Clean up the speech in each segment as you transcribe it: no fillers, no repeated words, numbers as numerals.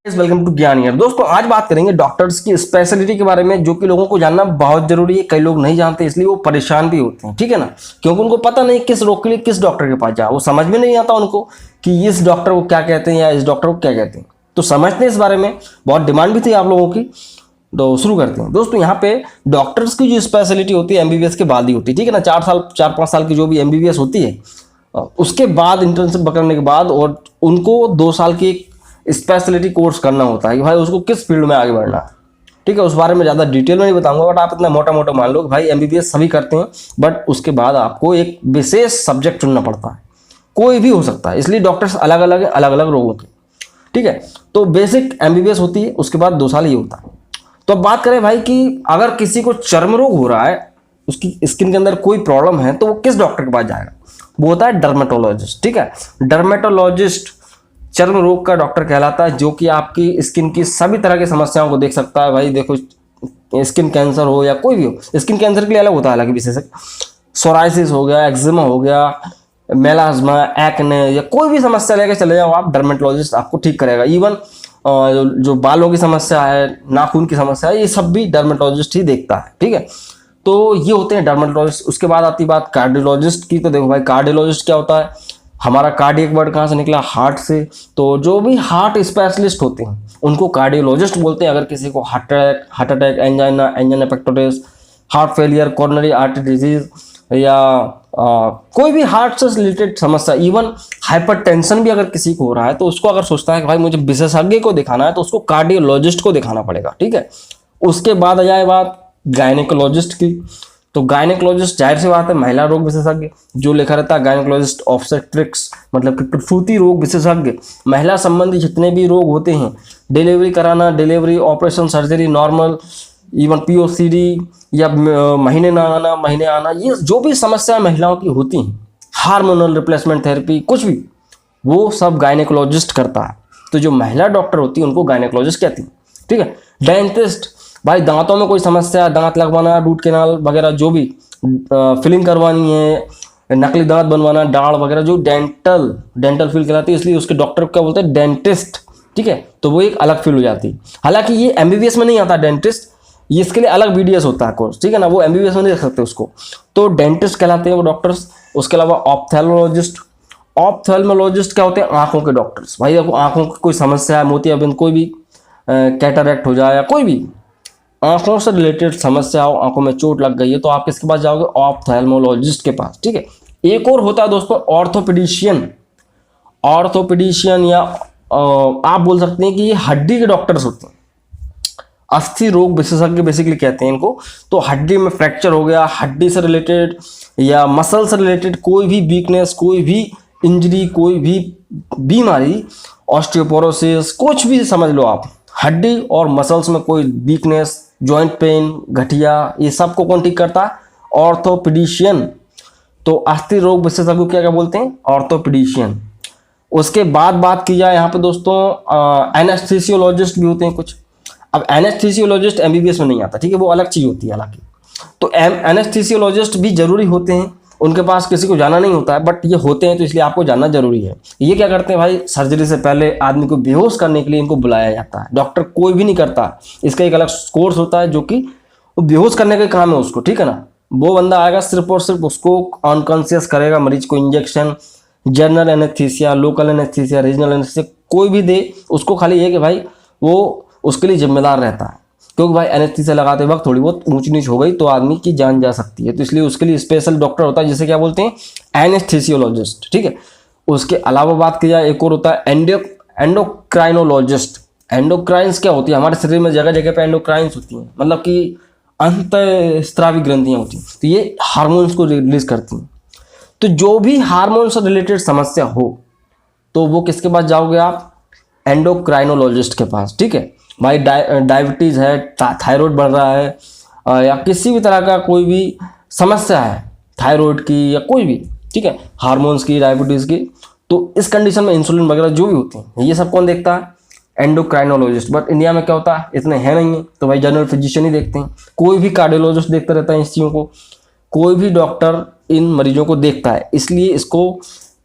Welcome to ज्ञान year. दोस्तों आज बात करेंगे डॉक्टर्स की स्पेशलिटी के बारे में, जो कि लोगों को जानना बहुत जरूरी है। कई लोग नहीं जानते, इसलिए वो परेशान भी होते हैं, ठीक है ना, क्योंकि उनको पता नहीं किस रोग के लिए किस डॉक्टर के पास जाओ। वो समझ में नहीं आता उनको कि इस डॉक्टर को क्या कहते हैं या इस डॉक्टर को क्या कहते हैं। तो समझते हैं इस बारे में, बहुत डिमांड भी थी आप लोगों की, तो शुरू करते हैं। दोस्तों यहाँ पे डॉक्टर्स की जो स्पेशलिटी होती है एमबीबीएस के बाद ही होती है, ठीक है ना। 4-5 साल की जो भी एमबीबीएस होती है, उसके बाद इंटर्नशिप करने के बाद और उनको 2 साल की एक स्पेशलिटी कोर्स करना होता है कि भाई उसको किस फील्ड में आगे बढ़ना है, ठीक है। उस बारे में ज़्यादा डिटेल में नहीं बताऊंगा, बट आप इतना मोटा मोटा मान लो कि भाई एमबीबीएस सभी करते हैं, बट उसके बाद आपको एक विशेष सब्जेक्ट चुनना पड़ता है। कोई भी हो सकता है, इसलिए डॉक्टर्स अलग अलग रोगों के, ठीक है। तो बेसिक एमबीबीएस होती है, उसके बाद 2 साल ही होता है। तो अब बात करें भाई कि अगर किसी को चर्म रोग हो रहा है, उसकी स्किन के अंदर कोई प्रॉब्लम है, तो वो किस डॉक्टर के पास जाएगा? वो होता है डर्मेटोलॉजिस्ट, ठीक है। डर्मेटोलॉजिस्ट चर्म रोग का डॉक्टर कहलाता है, जो कि आपकी स्किन की सभी तरह की समस्याओं को देख सकता है। भाई देखो, स्किन कैंसर हो या कोई भी हो, स्किन कैंसर के लिए अलग होता है, हालांकि विशेषज्ञ। सोराइसिस हो गया, एक्जिमा हो गया, मेलाज्मा, एक्ने, या कोई भी समस्या लेकर चले जाओ आप, डर्मेटोलॉजिस्ट आपको ठीक करेगा। इवन जो बालों की समस्या है, नाखून की समस्या है, ये सब भी डर्मेटोलॉजिस्ट ही देखता है, ठीक है। तो ये होते हैं डर्मेटोलॉजिस्ट। उसके बाद आती बात कार्डियोलॉजिस्ट की। तो देखो भाई, कार्डियोलॉजिस्ट क्या होता है? हमारा कार्डियक वर्ड कहाँ से निकला? हार्ट से। तो जो भी हार्ट स्पेशलिस्ट होते हैं उनको कार्डियोलॉजिस्ट बोलते हैं। अगर किसी को heart attack, angina pectoris, heart failure, coronary artery disease, या कोई भी हार्ट से रिलेटेड समस्या, इवन हाइपरटेंशन भी अगर किसी को हो रहा है, तो उसको अगर सोचता है कि भाई मुझे विशेषज्ञ को दिखाना है, तो उसको कार्डियोलॉजिस्ट को दिखाना पड़ेगा, ठीक है। उसके बाद आ जाए बात गायनेकोलॉजिस्ट की। तो गायनेकोलॉजिस्ट जाहिर सी बात है महिला रोग विशेषज्ञ, जो लिखा रहता है गायनेकोलॉजिस्ट ऑब्स्टेट्रिक्स, मतलब कि प्रसूति रोग विशेषज्ञ। महिला संबंधी जितने भी रोग होते हैं, डिलीवरी कराना, delivery, operation, surgery, normal, even POCD, या महीने ना आना, महीने आना, ये जो भी समस्याएं महिलाओं की होती हैं, हार्मोनल रिप्लेसमेंट थेरेपी, कुछ भी, वो सब गायनेकोलॉजिस्ट करता है। तो जो महिला डॉक्टर होती है उनको गायनेकोलॉजिस्ट कहती है, ठीक है। डेंटिस्ट, भाई दांतों में कोई समस्या, दांत लगवाना, रूट कैनाल वगैरह, जो भी फिलिंग करवानी है, नकली दांत बनवाना, दाढ़ वगैरह, जो डेंटल फील्ड कहलाती है, इसलिए उसके डॉक्टर को क्या बोलते हैं? डेंटिस्ट, ठीक है। तो वो एक अलग फील्ड हो जाती है। हालांकि ये एमबीबीएस में नहीं आता डेंटिस्ट, ये इसके लिए अलग बीडीएस होता है कोर्स, ठीक है ना। वो एमबीबीएस में नहीं रख सकते उसको, तो डेंटिस्ट कहलाते हैं वो डॉक्टर्स। उसके अलावा ऑप्थेल्मोलॉजिस्ट क्या होते हैं? आंखों के डॉक्टर्स। भाई देखो, आंखों की कोई समस्या है, मोतियाबिंद, कोई भी कैटरैक्ट हो जाए, या कोई भी आंखों से रिलेटेड समस्या हो, आंखों में चोट लग गई है, तो आप किसके पास जाओगे? ऑप्थेल्मोलॉजिस्ट के पास, ठीक है। एक और होता है दोस्तों ऑर्थोपेडिशियन, या आप बोल सकते हैं कि ये हड्डी के डॉक्टर्स होते हैं। अस्थि रोग विशेषज्ञ बेसिकली कहते हैं इनको। तो हड्डी में फ्रैक्चर हो गया, हड्डी से रिलेटेड या मसल से रिलेटेड कोई भी वीकनेस, कोई भी इंजरी, कोई भी बीमारी, ऑस्टियोपोरोसिस, कुछ भी समझ लो आप, हड्डी और मसल्स में कोई वीकनेस, जॉइंट पेन, गठिया, ये सब को कौन ठीक करता है? ऑर्थोपेडिशियन। तो अस्थि रोग विशेषज्ञ को क्या क्या बोलते हैं? ऑर्थोपेडिशियन। उसके बाद बात की जाए यहाँ पे दोस्तों, एनेस्थीसियोलॉजिस्ट भी होते हैं कुछ। अब एनेस्थीसियोलॉजिस्ट एमबीबीएस में नहीं आता, ठीक है, वो अलग चीज होती है हालांकि। तो एनेस्थीसियोलॉजिस्ट भी जरूरी होते हैं, उनके पास किसी को जाना नहीं होता है, बट ये होते हैं, तो इसलिए आपको जानना जरूरी है। ये क्या करते हैं भाई? सर्जरी से पहले आदमी को बेहोश करने के लिए इनको बुलाया जाता है। डॉक्टर कोई भी नहीं करता, इसका एक अलग कोर्स होता है, जो कि वो बेहोश करने का काम है उसको, ठीक है ना। वो बंदा आएगा, सिर्फ और सिर्फ उसको अनकॉन्शियस करेगा, मरीज को injection, general anaesthesia, local anaesthesia, regional anaesthesia कोई भी दे, उसको खाली ये कि भाई वो उसके लिए जिम्मेदार रहता है, क्योंकि भाई एनेस्थीसिया लगाते वक्त थोड़ी बहुत ऊंच नीच हो गई तो आदमी की जान जा सकती है, तो इसलिए उसके लिए स्पेशल डॉक्टर होता है, जिसे क्या बोलते हैं? एनेस्थीसियोलॉजिस्ट, ठीक है। उसके अलावा बात की जाए, एक और होता है एंडोक्राइनोलॉजिस्ट। एंडोक्राइंस क्या होती है? हमारे शरीर में जगह जगह पे एंडोक्राइंस होती हैं, मतलब कि अंतःस्रावी ग्रंथियां होती हैं, तो ये हार्मोन्स को रिलीज करती हैं। तो जो भी हार्मोन से रिलेटेड समस्या हो, तो वो किसके पास जाओगे आप? एंडोक्राइनोलॉजिस्ट के पास, ठीक है। भाई डायबिटीज है, थायराइड बढ़ रहा है, या किसी भी तरह का कोई भी समस्या है, थायराइड की या कोई भी, ठीक है, हार्मोन्स की, डायबिटीज की, तो इस कंडीशन में इंसुलिन वगैरह जो भी होती है, ये सब कौन देखता है? एंडोक्राइनोलॉजिस्ट। बट इंडिया में क्या होता है, इतने हैं नहीं है, तो भाई जनरल फिजिशियन ही देखते हैं। कोई भी कार्डियोलॉजिस्ट देखता रहता है इस चीज़ों को, कोई भी डॉक्टर इन मरीजों को देखता है, इसलिए इसको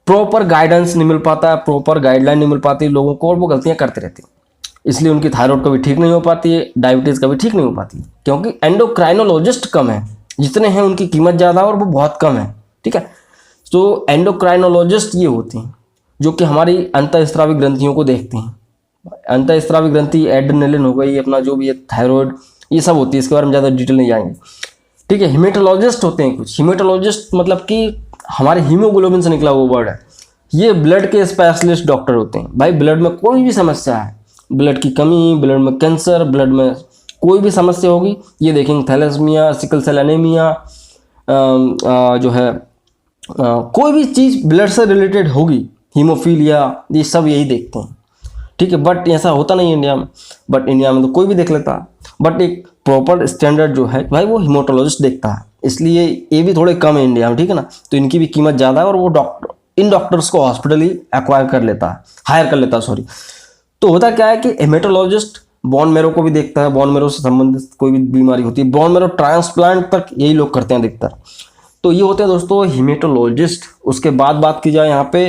प्रॉपर गाइडेंस नहीं मिल पाता है, प्रॉपर गाइडलाइन नहीं मिल पाती लोगों को, और वो गलतियां करते रहते हैं। इसलिए उनकी थायराइड कभी ठीक नहीं हो पाती है, डायबिटीज़ कभी ठीक नहीं हो पाती, क्योंकि एंडोक्राइनोलॉजिस्ट कम है, जितने हैं उनकी कीमत ज़्यादा है और वो बहुत कम है। ठीक है, तो एंडोक्राइनोलॉजिस्ट ये होते हैं जो कि हमारी अंतःस्रावी ग्रंथियों को देखते हैं। अंतःस्रावी ग्रंथि, एड्रेनलिन हो गई, अपना जो भी है थायराइड, ये सब होती है, इसके बारे में ज़्यादा डिटेल नहीं जाएंगे। ठीक है, हिमेटोलॉजिस्ट होते हैं कुछ। हिमेटोलॉजिस्ट मतलब कि हमारे हीमोग्लोबिन से निकला हुआ वर्ड है। ये ब्लड के स्पेशलिस्ट डॉक्टर होते हैं। भाई ब्लड में कोई भी समस्या है, ब्लड की कमी, ब्लड में कैंसर, ब्लड में कोई भी समस्या होगी, ये देखेंगे। थैलेसीमिया, सिकल सेल एनीमिया, जो है कोई भी चीज़ ब्लड से रिलेटेड होगी, हीमोफीलिया, ये सब यही देखते हैं। ठीक है, बट ऐसा होता नहीं इंडिया में, बट इंडिया में तो कोई भी देख लेता है, बट एक प्रॉपर स्टैंडर्ड जो है भाई वो हीमोटोलॉजिस्ट देखता है, इसलिए ये भी थोड़े कम है इंडिया में। ठीक है ना, तो इनकी भी कीमत ज़्यादा है और वो इन डॉक्टर्स को हॉस्पिटल ही एक्वायर कर लेता है, हायर कर लेता है, सॉरी। तो होता क्या है कि हेमेटोलॉजिस्ट बोन मैरो को भी देखता है, बोन मैरो से संबंधित कोई भी बीमारी होती है, बोन मैरो ट्रांसप्लांट तक यही लोग करते हैं अधिकतर। तो ये होते हैं दोस्तों हेमेटोलॉजिस्ट। उसके बाद बात की जाए यहाँ पे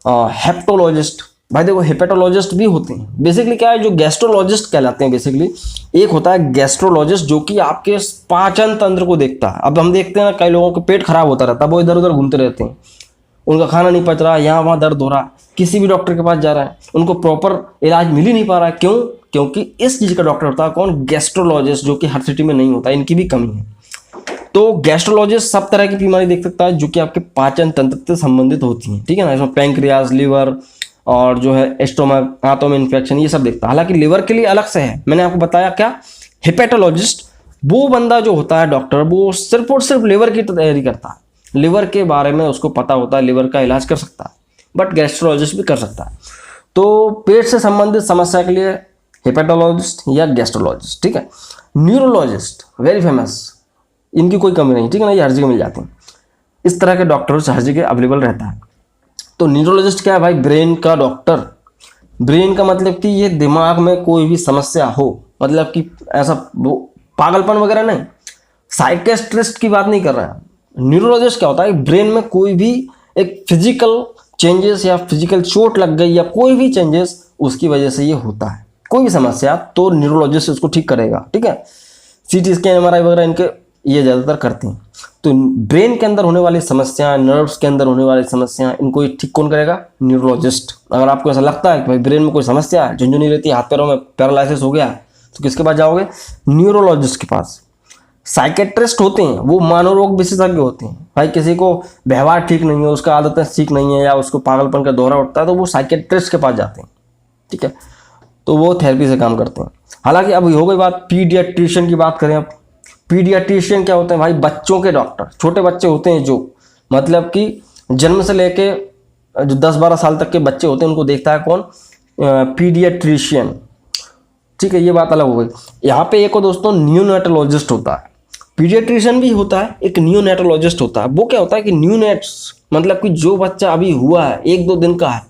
हेप्टोलॉजिस्ट। भाई देखो हेपेटोलॉजिस्ट भी होते हैं। बेसिकली क्या है, जो गैस्ट्रोलॉजिस्ट कहलाते हैं बेसिकली, एक होता है गैस्ट्रोलॉजिस्ट जो कि आपके पाचन तंत्र को देखता है। अब हम देखते हैं ना, कई लोगों के पेट खराब होता रहता है, वो इधर उधर घूमते रहते हैं, उनका खाना नहीं पच रहा, यहाँ वहाँ दर्द हो रहा, किसी भी डॉक्टर के पास जा रहा है, उनको प्रॉपर इलाज मिल ही नहीं पा रहा है। क्यों? क्योंकि इस चीज़ का डॉक्टर होता है कौन? गैस्ट्रोलॉजिस्ट, जो कि हर सिटी में नहीं होता, इनकी भी कमी है। तो गैस्ट्रोलॉजिस्ट सब तरह की बीमारी देख सकता है जो कि आपके पाचन तंत्र से संबंधित होती हैं। ठीक है ना, इसमें पैंक्रियाज, लिवर और जो है स्टोमक, आंतों में इन्फेक्शन, ये सब देखता है। हालांकि लिवर के लिए अलग से है, मैंने आपको बताया क्या, हेपेटोलॉजिस्ट वो बंदा जो होता है डॉक्टर, वो सिर्फ और सिर्फ लिवर की तैयारी करता है, लिवर के बारे में उसको पता होता है, लिवर का इलाज कर सकता है, बट गैस्ट्रोलॉजिस्ट भी कर सकता है। तो पेट से संबंधित समस्या के लिए हेपेटोलॉजिस्ट या गैस्ट्रोलॉजिस्ट। ठीक है, न्यूरोलॉजिस्ट वेरी फेमस, इनकी कोई कमी नहीं। ठीक है ना, ये हर जगह मिल जाते हैं। इस तरह के डॉक्टर्स हर जगह अवेलेबल रहता है। तो न्यूरोलॉजिस्ट क्या है भाई? ब्रेन का डॉक्टर। ब्रेन का मतलब कि ये दिमाग में कोई भी समस्या हो, मतलब कि ऐसा पागलपन वगैरह नहीं, साइकेट्रिस्ट की बात नहीं कर रहे हैं। न्यूरोलॉजिस्ट क्या होता है? ब्रेन में कोई भी एक फिजिकल चेंजेस या फिजिकल चोट लग गई या कोई भी चेंजेस उसकी वजह से ये होता है, कोई भी समस्या, तो न्यूरोलॉजिस्ट उसको ठीक करेगा। ठीक है, सीटी स्कैन, एमआरआई वगैरह इनके ये ज़्यादातर करते हैं। तो ब्रेन के अंदर होने वाली समस्या, नर्व्स के अंदर होने वाली समस्या, इनको ठीक कौन करेगा? न्यूरोलॉजिस्ट। अगर आपको ऐसा लगता है कि भाई ब्रेन में कोई समस्या है, झुंझुनी रहती है, हाथ पैरों में पैरालिसिस हो गया, तो किसके पास जाओगे? न्यूरोलॉजिस्ट के पास। साइकेट्रिस्ट होते हैं, वो मनोरोग विशेषज्ञ होते हैं। भाई किसी को व्यवहार ठीक नहीं है, उसका आदतें ठीक नहीं है, या उसको पागलपन का दौरा उठता है, तो वो साइकेट्रिस्ट के पास जाते हैं। ठीक है, तो वो थेरेपी से काम करते हैं। हालांकि अब हो गई बात पीडियाट्रिशियन की, बात करें अब। पीडियाट्रिशियन क्या होते हैं भाई? बच्चों के डॉक्टर। छोटे बच्चे होते हैं जो, मतलब कि जन्म से लेके जो 10-12 साल तक के बच्चे होते हैं, उनको देखता है कौन? पीडियाट्रिशियन। ठीक है, ये बात अलग हो गई। यहाँ पे एक और दोस्तों न्यूनेटोलॉजिस्ट होता है। पीडियाट्रिशियन भी होता है, एक न्यूनेटोलॉजिस्ट होता है। वो क्या होता है कि न्यूनेट्स मतलब कि जो बच्चा अभी हुआ है, 1-2 दिन का है,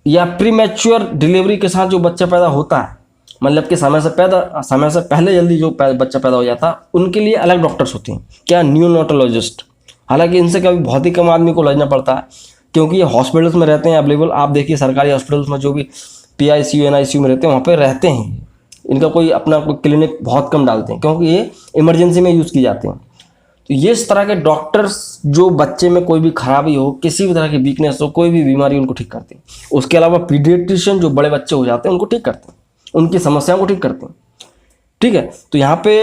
या प्रीमैच्योर डिलीवरी के साथ जो बच्चा पैदा होता है, मतलब कि समय से पहले जल्दी जो बच्चा पैदा हो जाता है, उनके लिए अलग डॉक्टर्स होते हैं। क्या? न्यूनेटोलॉजिस्ट। हालांकि इनसे कभी बहुत ही कम आदमी को लड़ना पड़ता है, क्योंकि ये हॉस्पिटल्स में रहते हैं अवेलेबल। आप देखिए सरकारी हॉस्पिटल्स में जो भी PICU NICU में रहते हैं, वहाँ पे रहते हैं। इनका कोई अपना कोई क्लिनिक बहुत कम डालते हैं, क्योंकि ये इमरजेंसी में यूज़ किए जाते हैं। तो ये इस तरह के डॉक्टर्स जो बच्चे में कोई भी खराबी हो, किसी भी तरह की वीकनेस हो, कोई भी बीमारी, उनको ठीक करते हैं। उसके अलावा पीडियाट्रिशियन जो बड़े बच्चे हो जाते हैं, उनको ठीक करते हैं, उनकी समस्याओं को ठीक करते हैं। ठीक है, तो यहाँ पे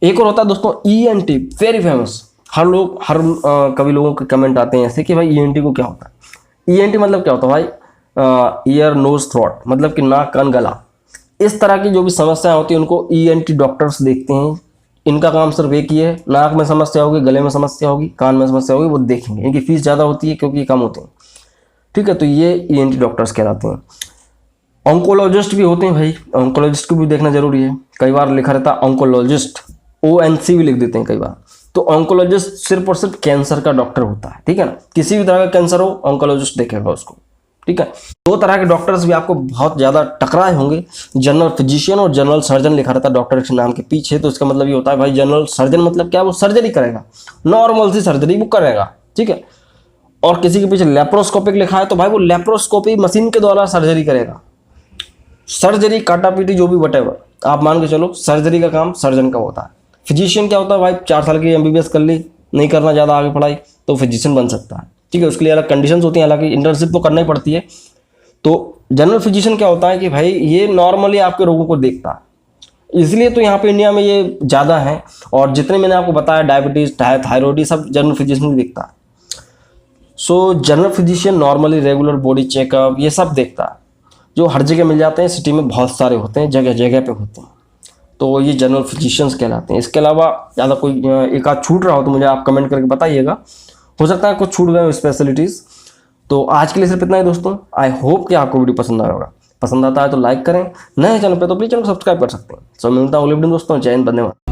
एक और होता है दोस्तों ENT, वेरी फेमस। कभी लोगों के कमेंट आते हैं ऐसे कि भाई ENT को क्या होता है? ENT मतलब क्या होता है भाई? ईयर नोज थ्रोट, मतलब कि नाक कान गला, इस तरह की जो भी समस्याएं होती हैं उनको ENT डॉक्टर्स देखते हैं। इनका काम सिर्फ एक ही है, नाक में समस्या होगी, गले में समस्या होगी, कान में समस्या होगी, वो देखेंगे। इनकी फीस ज़्यादा होती है क्योंकि ये कम होते हैं। ठीक है, तो ये ENT डॉक्टर्स कहलाते हैं। ऑन्कोलॉजिस्ट भी होते हैं भाई, ऑन्कोलॉजिस्ट को भी देखना जरूरी है। कई बार लिखा रहता है ऑन्कोलॉजिस्ट, ONC भी लिख देते हैं कई बार। तो ऑन्कोलॉजिस्ट सिर्फ और सिर्फ कैंसर का डॉक्टर होता है। ठीक है ना, किसी भी तरह का कैंसर हो, ऑन्कोलॉजिस्ट देखेगा उसको। ठीक है, 2 तरह के डॉक्टर्स भी आपको बहुत ज़्यादा टकराए होंगे, जनरल फिजिशियन और जनरल सर्जन लिखा रहता है डॉक्टर के नाम के पीछे। तो इसका मतलब ये होता है भाई जनरल सर्जन मतलब क्या? वो सर्जरी करेगा, नॉर्मल सी सर्जरी वो करेगा। ठीक है, और किसी के पीछे लेप्रोस्कोपिक लिखा है तो भाई वो लेप्रोस्कोपी मशीन के द्वारा सर्जरी करेगा। सर्जरी, काटापीटी, जो भी वटेवर, आप मान के चलो सर्जरी का काम सर्जन का होता है। फिजिशियन क्या होता है भाई, 4 साल की MBBS कर ली, नहीं करना ज़्यादा आगे पढ़ाई तो फिजिशियन बन सकता है, ठीक है। उसके लिए अलग कंडीशंस होती हैं, हालांकि इंटर्नशिप तो करना ही पड़ती है। तो जनरल फिजिशियन क्या होता है कि भाई ये नॉर्मली आपके रोगों को देखता है, इसलिए तो यहाँ पे इंडिया में ये ज़्यादा है। और जितने मैंने आपको बताया डायबिटीज़, थायराइड, सब जनरल फिजिशियन भी देखता है। सो general physician normally regular body checkup ये सब देखता है, जो हर जगह मिल जाते हैं, सिटी में बहुत सारे होते हैं, जगह जगह पे होते हैं। तो ये जनरल फिजिशियंस कहलाते हैं। इसके अलावा ज़्यादा कोई एक आध छूट रहा हो तो मुझे आप कमेंट करके बताइएगा, हो सकता है कुछ छूट गए स्पेशलिटीज़। तो आज के लिए सिर्फ इतना ही दोस्तों। आई होप कि आपको वीडियो पसंद आया होगा। पसंद आता है तो लाइक करें, नए चैनल पे तो प्लीज़ चैनल को सब्सक्राइब कर सकते हैं। सो मिलता हूँ अगले वीडियो में दोस्तों। जय हिंद, धन्यवाद।